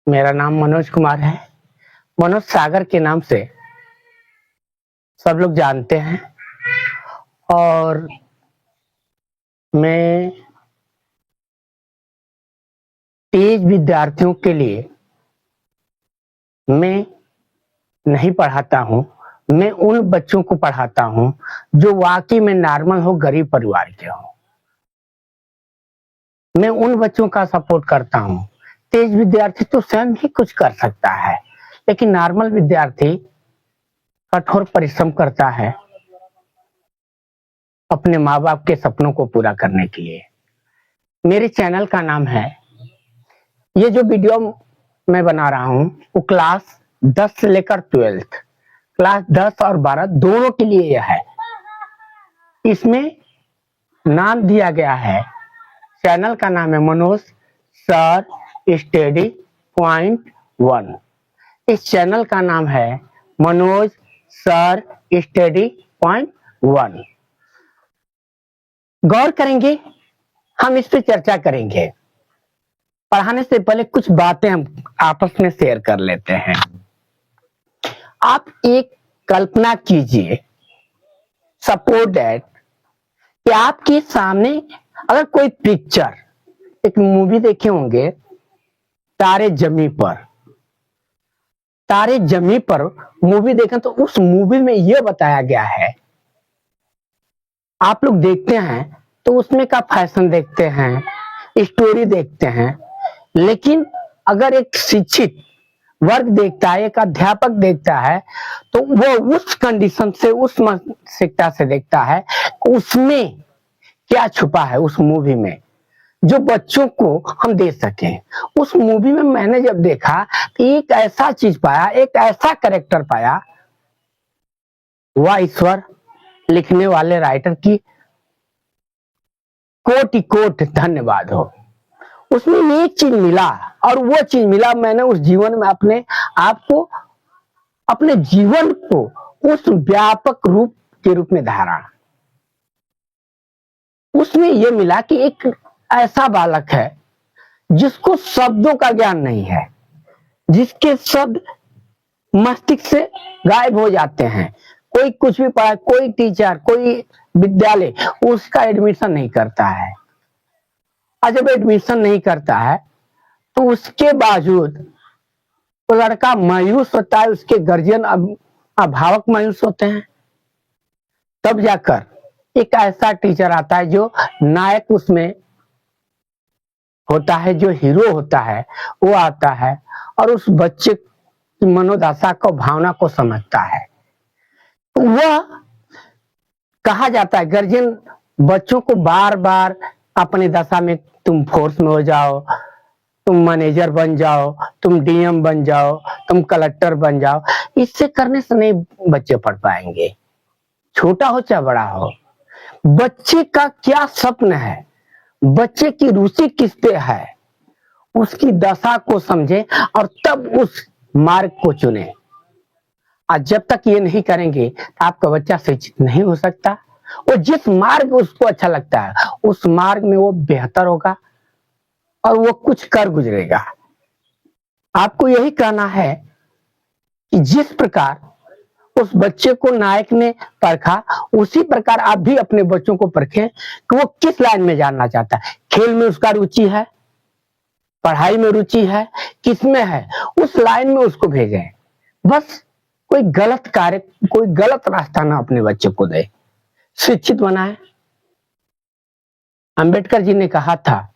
मेरा नाम मनोज कुमार है। मनोज सागर के नाम से सब लोग जानते हैं। और मैं तेज विद्यार्थियों के लिए मैं नहीं पढ़ाता हूँ। मैं उन बच्चों को पढ़ाता हूँ जो वाकई में नॉर्मल हो, गरीब परिवार के हो। मैं उन बच्चों का सपोर्ट करता हूँ। तेज विद्यार्थी तो स्वयं ही कुछ कर सकता है, लेकिन नॉर्मल विद्यार्थी कठोर परिश्रम करता है अपने माँ बाप के सपनों को पूरा करने के लिए। मेरे चैनल का नाम है, ये जो वीडियो मैं बना रहा हूँ वो क्लास 10 से लेकर 12th, क्लास 10 और 12 दोनों के लिए यह है। इसमें नाम दिया गया है, चैनल का नाम है मनोज सर स्टडी पॉइंट 1। इस चैनल का नाम है मनोज सर स्टडी पॉइंट 1। गौर करेंगे, हम इस पे चर्चा करेंगे। पढ़ाने से पहले कुछ बातें हम आपस में शेयर कर लेते हैं। आप एक कल्पना कीजिए, सपोज दैट कि आपके सामने अगर कोई पिक्चर, एक मूवी देखे होंगे तारे जमी पर। तारे जमी पर मूवी देखें तो उस मूवी में यह बताया गया है, आप लोग देखते हैं तो उसमें का फैशन देखते हैं, स्टोरी देखते हैं, लेकिन अगर एक शिक्षित वर्ग देखता है, एक अध्यापक देखता है, तो वो उस कंडीशन से, उस मानसिकता से देखता है उसमें क्या छुपा है उस मूवी में, जो बच्चों को हम दे सकें। उस मूवी में मैंने जब देखा तो एक ऐसा चीज पाया, एक ऐसा कैरेक्टर पाया, वह ईश्वर लिखने वाले राइटर की कोटि कोट धन्यवाद हो। उसमें एक चीज मिला, और वो चीज मिला, मैंने उस जीवन में अपने आप को, अपने जीवन को उस व्यापक रूप के रूप में धारा। उसमें यह मिला कि एक ऐसा बालक है जिसको शब्दों का ज्ञान नहीं है, जिसके शब्द मस्तिष्क से गायब हो जाते हैं। कोई कुछ भी पढ़ा, कोई टीचर, कोई विद्यालय उसका एडमिशन नहीं करता है। और जब एडमिशन नहीं करता है तो उसके बावजूद वो लड़का मायूस होता है, उसके गार्जियन अभिभावक मायूस होते हैं। तब जाकर एक ऐसा टीचर आता है जो नायक उसमें होता है, जो हीरो होता है, वो आता है और उस बच्चे की मनोदशा को, भावना को समझता है। वह कहा जाता है, गार्जियन बच्चों को बार बार अपनी दशा में, तुम फोर्स में हो जाओ, तुम मैनेजर बन जाओ, तुम डीएम बन जाओ, तुम कलेक्टर बन जाओ। इससे करने से नहीं बच्चे पढ़ पाएंगे, छोटा हो चाहे बड़ा हो। बच्चे का क्या स्वप्न है, बच्चे की रुचि किस पे है, उसकी दशा को समझे और तब उस मार्ग को चुने। और जब तक ये नहीं करेंगे तो आपका बच्चा शिक्षित नहीं हो सकता। वो जिस मार्ग उसको अच्छा लगता है उस मार्ग में वो बेहतर होगा और वो कुछ कर गुजरेगा। आपको यही कहना है कि जिस प्रकार उस बच्चे को नायक ने परखा, उसी प्रकार आप भी अपने बच्चों को परखें कि वो किस लाइन में जानना चाहता है। खेल में उसका रुचि है, पढ़ाई में रुचि है, किसमें है, उस लाइन में उसको भेजें। बस कोई गलत कार्य, कोई गलत रास्ता ना अपने बच्चे को दे, शिक्षित बनाए। अंबेडकर जी ने कहा था,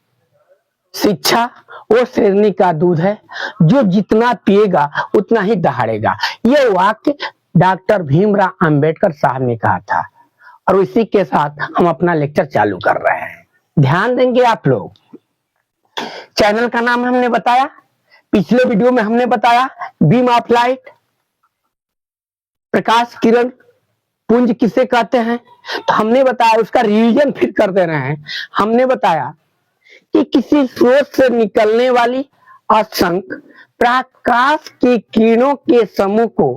शिक्षा वो शेरनी का दूध है जो जितना पिएगा उतना ही दहाड़ेगा। यह वाक्य डॉक्टर भीमराव अंबेडकर साहब ने कहा था। और इसी के साथ हम अपना लेक्चर चालू कर रहे हैं। ध्यान देंगे आप लोग। चैनल का नाम हमने बताया, पिछले वीडियो में हमने बताया बीम ऑफ लाइट, प्रकाश किरण पुंज किसे कहते हैं, तो हमने बताया, उसका रिवीजन फिर कर दे रहे हैं। हमने बताया कि किसी स्रोत से निकलने वाली असंख्य प्रकाश की किरणों के समूह को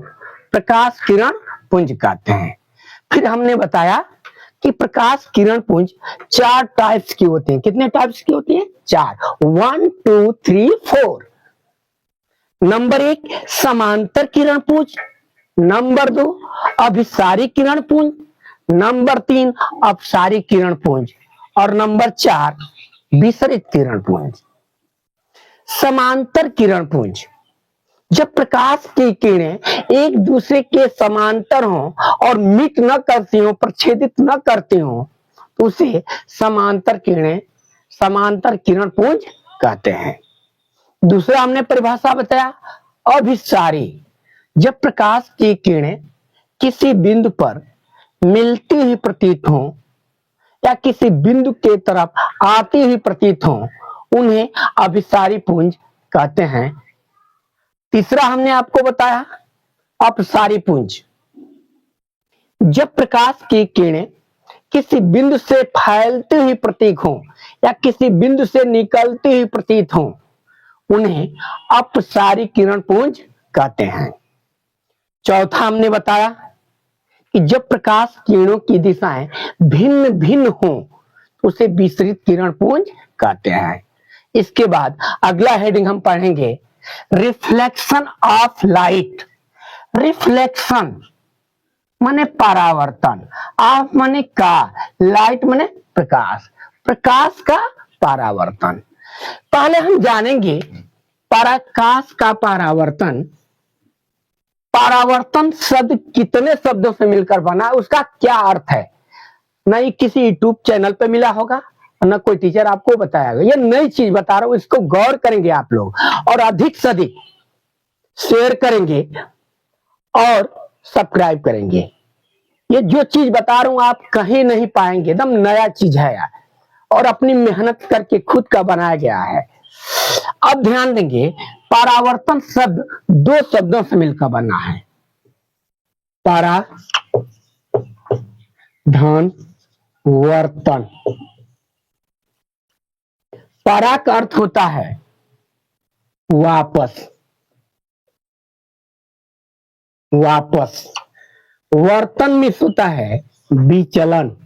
प्रकाश किरण पुंज कहते हैं। फिर हमने बताया कि प्रकाश किरण पुंज 4 टाइप्स की होती हैं। कितने टाइप्स की होती हैं? 4, 1 2 3 4। नंबर 1 समांतर किरण पुंज, नंबर 2 अभिसारी किरण पुंज, नंबर 3 अपसारी किरण पुंज और नंबर 4 विसरित किरण पुंज। समांतर किरण पुंज, जब प्रकाश की किरणें एक दूसरे के समांतर हों और मीट न करती हों, प्रच्छेदित न करती हों, तो उसे समांतर किरण पुंज कहते हैं। दूसरा हमने परिभाषा बताया अभिसारी, जब प्रकाश की किरणें किसी बिंदु पर मिलती हुई प्रतीत हों या किसी बिंदु के तरफ आती हुई प्रतीत हों, उन्हें अभिसारी पुंज कहते हैं। तीसरा हमने आपको बताया अपसारी पुंज, जब प्रकाश की किरणें किसी बिंदु से फैलती हुई प्रतीत हों या किसी बिंदु से निकलती हुई प्रतीत हों, उन्हें अपसारी किरण पुंज कहते हैं। चौथा हमने बताया कि जब प्रकाश किरणों की दिशाएं भिन्न भिन्न हों, उसे विसरित किरण पुंज कहते हैं। इसके बाद अगला हेडिंग हम पढ़ेंगे रिफ्लेक्शन ऑफ लाइट। रिफ्लेक्शन माने परावर्तन, ऑफ माने का, लाइट माने प्रकाश, प्रकाश का परावर्तन। पहले हम जानेंगे प्रकाश का परावर्तन। परावर्तन शब्द कितने शब्दों से मिलकर बना, उसका क्या अर्थ है, न किसी यूट्यूब चैनल पे मिला होगा, न कोई टीचर आपको बताएगा। ये नई चीज बता रहा हूं, इसको गौर करेंगे आप लोग और अधिक से अधिक शेयर करेंगे और सब्सक्राइब करेंगे। ये जो चीज बता रहा हूं आप कहीं नहीं पाएंगे, एकदम नया चीज है यार, और अपनी मेहनत करके खुद का बनाया गया है। अब ध्यान देंगे, परावर्तन शब्द दो शब्दों से मिलकर बना है, परावर्तन। परा का अर्थ होता है वापस, वापस। वर्तन में होता है विचलन,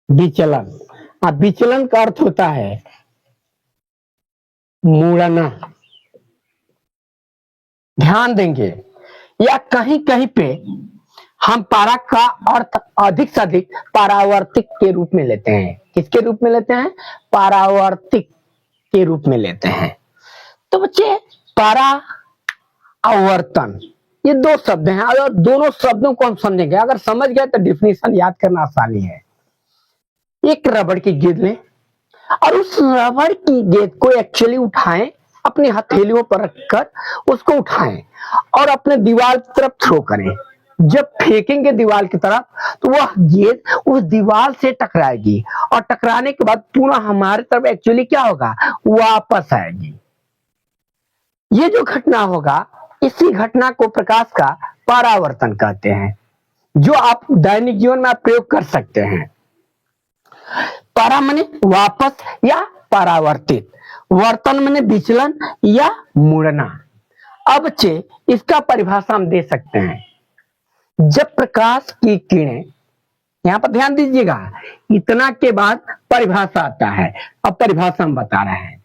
विचलन। अब विचलन का अर्थ होता है मुड़ना। ध्यान देंगे, या कहीं कहीं पे हम पारा का अर्थ अधिक से अधिक परावर्तिक के रूप में लेते हैं। किसके रूप में लेते हैं? परावर्तिक के रूप में लेते हैं। तो बच्चे पारा आवर्तन ये दो शब्द हैं, और दोनों शब्दों को हम समझेंगे। अगर समझ गए तो डिफिनीशन याद करना आसानी है। एक रबड़ की गेंद लें और उस रबड़ की गेंद को एक्चुअली उठाएं, अपनी हथेलियों पर रखकर उसको उठाएं और अपने दीवार की तरफ थ्रो करें। जब फेंकेंगे दीवार की तरफ तो वह गेंद उस दीवार से टकराएगी और टकराने के बाद पुनः हमारे तरफ एक्चुअली क्या होगा? वापस आएगी। ये जो घटना होगा, इसी घटना को प्रकाश का परावर्तन कहते हैं, जो आप दैनिक जीवन में आप प्रयोग कर सकते हैं। परा माने वापस या परावर्तित, वर्तन माने विचलन या मुड़ना। अब बच्चे इसका परिभाषा हम दे सकते हैं। जब प्रकाश की किरणें, यहां पर ध्यान दीजिएगा, इतना के बाद परिभाषा आता है। अब परिभाषा हम बता रहे हैं।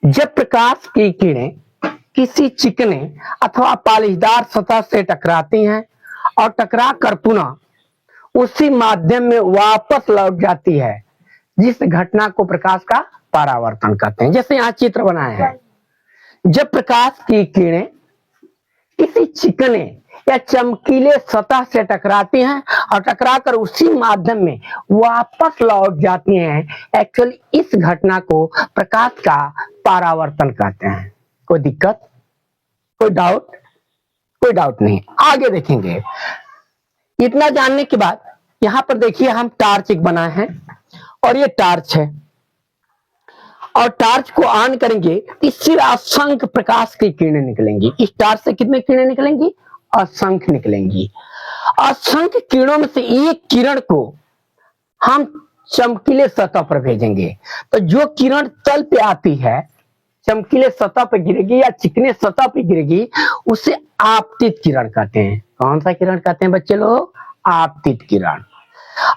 जब प्रकाश की किरणें किसी चिकने अथवा पालिशदार सतह से टकराती हैं और टकरा कर पुनः उसी माध्यम में वापस लौट जाती है, जिस घटना को प्रकाश का परावर्तन कहते हैं। जैसे यहां चित्र बनाए हैं, जब प्रकाश की किरणें किसी चिकने या चमकीले सतह से टकराती हैं और टकराकर उसी माध्यम में वापस लौट जाती हैं, एक्चुअली इस घटना को प्रकाश का परावर्तन कहते हैं। कोई दिक्कत, कोई डाउट? कोई डाउट नहीं। आगे देखेंगे। इतना जानने के बाद यहां पर देखिए, हम टार्च एक बनाए हैं और ये टार्च है, और टार्च को ऑन करेंगे, इससे असंख्य प्रकाश की किरणें निकलेंगी। इस टार्च से कितनी किरणें निकलेंगी? असंख्य निकलेंगी। असंख्य किरणों में से एक किरण को हम चमकीले सतह पर भेजेंगे, तो जो किरण तल पे आती है, चमकीले सतह पर गिरेगी या चिकने सतह पर गिरेगी, उसे आपतित किरण कहते हैं। कौन सा किरण कहते हैं बच्चे लोग? आपतित किरण।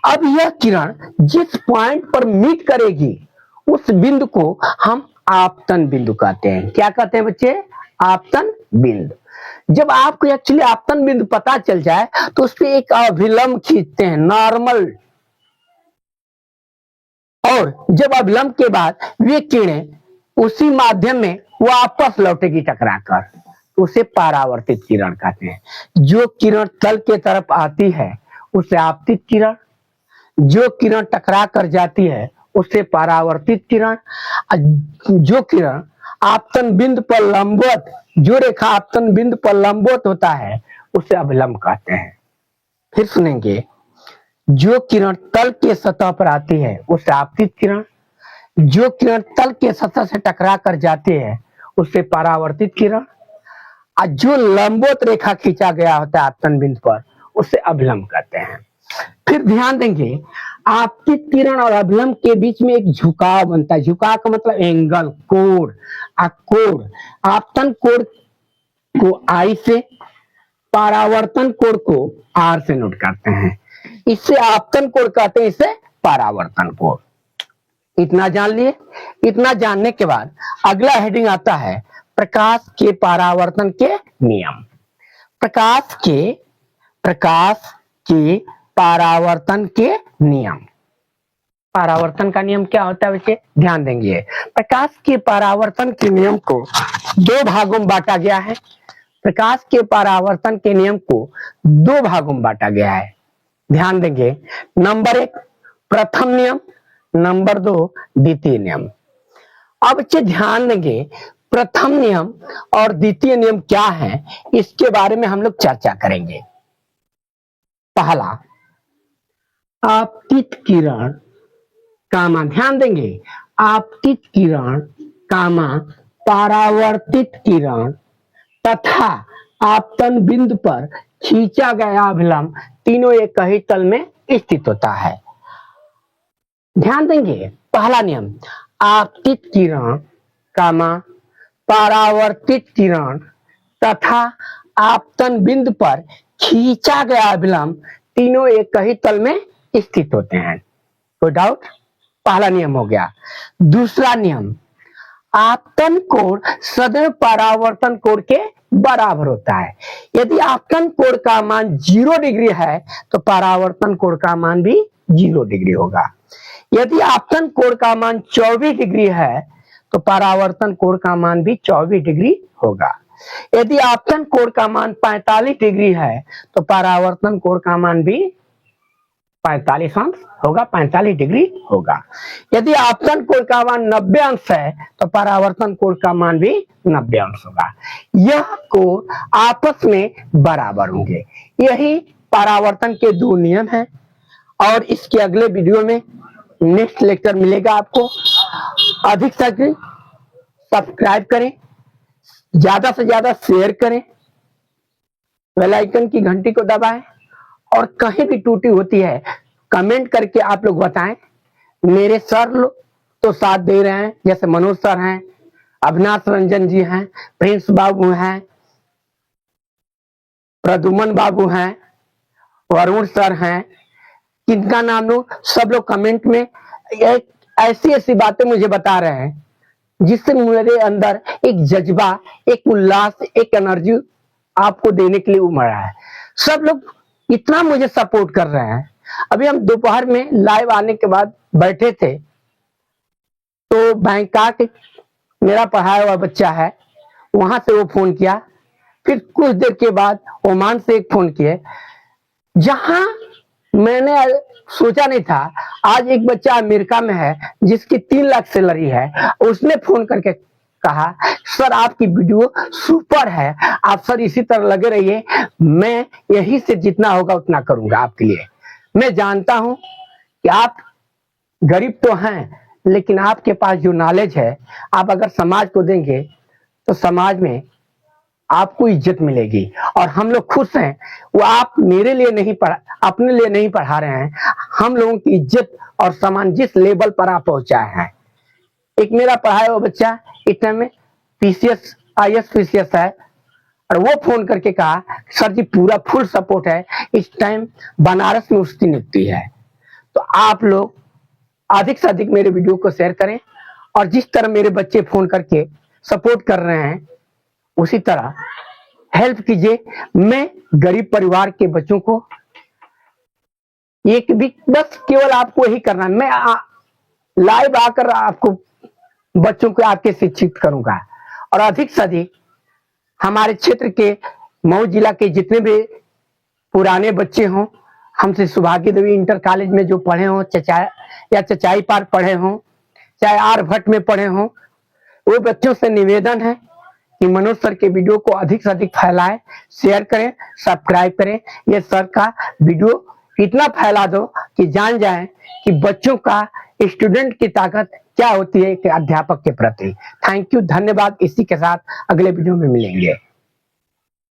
अब यह किरण जिस पॉइंट पर मीट करेगी, उस बिंदु को हम आपतन बिंदु कहते हैं। क्या कहते हैं बच्चे? आपतन बिंदु। जब आपको एक्चुअली आपतन बिंदु पता चल जाए तो उस पर एक अभिलंब खींचते हैं, नॉर्मल। और जब अभिलंब के बाद वे किरणें उसी माध्यम में वापस लौटेगी टकराकर, तो उसे परावर्तित किरण कहते हैं। जो किरण तल के तरफ आती है उसे आपतित किरण, जो किरण टकरा कर जाती है उसे परावर्तित किरण, जो किरण आपतन बिंदु पर लंबवत, जो रेखा आपतन बिंदु पर लंबवत होता है उसे अभिलंब कहते हैं। फिर सुनेंगे, जो किरण तल के सतह पर आती है उसे आपतित किरण, जो किरण तल के सतह से टकरा कर जाती है उसे परावर्तित किरण, और जो लंबवत रेखा खींचा गया होता है आपतन बिंदु पर उसे अभिलंब कहते हैं। फिर ध्यान देंगे, आपतित किरण और अभिलंब के बीच में एक झुकाव बनता है। झुकाव का मतलब एंगल, कोण। कोण, आपतन कोण को आई से, परावर्तन कोण को आर से नोट करते हैं। इससे आपतन कोण कहते हैं, इससे परावर्तन कोण। इतना जान लिए। इतना जानने के बाद अगला हेडिंग आता है प्रकाश के परावर्तन के नियम। प्रकाश के परावर्तन के नियम। परावर्तन का नियम क्या होता है बच्चे? ध्यान देंगे। प्रकाश के परावर्तन के नियम को दो भागों में बांटा गया है। प्रकाश के परावर्तन के नियम को दो भागों में बांटा गया है। ध्यान देंगे, नंबर 1 प्रथम नियम, नंबर 2 द्वितीय नियम। अब बच्चे ध्यान देंगे, प्रथम नियम और द्वितीय नियम क्या है इसके बारे में हम लोग चर्चा करेंगे। पहला, आपतित किरण कामा, ध्यान देंगे, आपतित किरण कामा परावर्तित किरण तथा आपतन बिंदु पर खींचा गया अभिलंब तीनों एक ही तल में स्थित होता है। ध्यान देंगे, पहला नियम, आपतित किरण कामा परावर्तित किरण तथा आपतन बिंदु पर खींचा गया अभिलंब तीनों एक ही तल में स्थित होते हैं। कोई डाउट? पहला नियम हो गया। दूसरा नियम, आपतन कोण सदैव परावर्तन कोण के बराबर होता है। यदि आपतन कोण का मान 0 डिग्री है तो परावर्तन कोण का मान भी 0 डिग्री होगा। यदि आपतन कोण का मान 24 डिग्री है तो परावर्तन कोण का मान भी 24 डिग्री होगा। यदि आपतन कोण का मान 45 डिग्री है तो परावर्तन कोण का मान भी 45 अंश होगा, 45 डिग्री होगा। यदि आपतन कोण का मान 90 अंश है तो परावर्तन कोण का मान भी 90 अंश होगा। यह कोण आपस में बराबर होंगे। यही परावर्तन के दो नियम हैं। और इसके अगले वीडियो में नेक्स्ट लेक्चर मिलेगा आपको। अधिक से अधिक सब्सक्राइब करें, ज्यादा से ज्यादा शेयर करें, बेल आइकन की घंटी को दबाएं, और कहीं भी त्रुटि होती है कमेंट करके आप लोग बताएं। मेरे सर लोग तो साथ दे रहे हैं, जैसे मनोज सर हैं, अविनाश रंजन जी हैं, प्रिंस बाबू हैं, प्रदुमन बाबू हैं, वरुण सर हैं, किनका नाम लो, सब लोग कमेंट में एक ऐसी ऐसी बातें मुझे बता रहे हैं जिससे मेरे अंदर एक जज्बा, एक उल्लास, एक एनर्जी आपको देने के लिए उमड़ रहा है। सब लोग इतना मुझे सपोर्ट कर रहे हैं। अभी हम दोपहर में लाइव आने के बाद बैठे थे तो बैंकॉक मेरा पढ़ाया हुआ बच्चा है, वहां से वो फोन किया। फिर कुछ देर के बाद ओमान से एक फोन किए, जहां मैंने सोचा नहीं था। आज एक बच्चा अमेरिका में है जिसकी 3 लाख सैलरी है, उसने फोन करके कहा सर आपकी वीडियो सुपर है, आप सर इसी तरह लगे रहिए, मैं यही से जितना होगा उतना करूंगा आपके लिए। मैं जानता हूं कि आप गरीब तो हैं लेकिन आपके पास जो नॉलेज है आप अगर समाज को देंगे तो समाज में आपको इज्जत मिलेगी। और हम लोग खुश हैं, वो आप मेरे लिए नहीं पढ़ा, अपने लिए नहीं पढ़ा रहे हैं, हम लोगों की इज्जत और सम्मान जिस लेवल पर आप पहुंचाए हैं। एक मेरा पढ़ाया हुआ बच्चा इस टाइम में पीसीएस आईएएस पीसीएस है, और वो फोन करके कहा सर जी पूरा फुल सपोर्ट है, इस टाइम बनारस में उसकी नियुक्ति है। तो आप लोग अधिक से अधिक मेरे वीडियो को शेयर करें और जिस तरह मेरे बच्चे फोन करके सपोर्ट कर रहे हैं उसी तरह हेल्प कीजिए। मैं गरीब परिवार के बच्चों को एक भी बस केवल आपको यही करना है। मैं लाइव आकर आपको बच्चों को आपके शिक्षित करूंगा और अधिक से अधिक हमारे क्षेत्र के मऊ जिला के जितने भी पुराने बच्चे हों, हमसे सौभाग्य देवी इंटर कॉलेज में जो पढ़े हों, चचाई पार पढ़े हों, चाहे आर्यभट्ट में पढ़े हों, वो बच्चों से निवेदन है कि मनोज सर के वीडियो को अधिक से अधिक फैलाएं, शेयर करें, सब्सक्राइब करें। ये सर का वीडियो इतना फैला दो कि जान जाएं कि बच्चों का, स्टूडेंट की ताकत क्या होती है एक अध्यापक के प्रति। थैंक यू, धन्यवाद। इसी के साथ अगले वीडियो में मिलेंगे।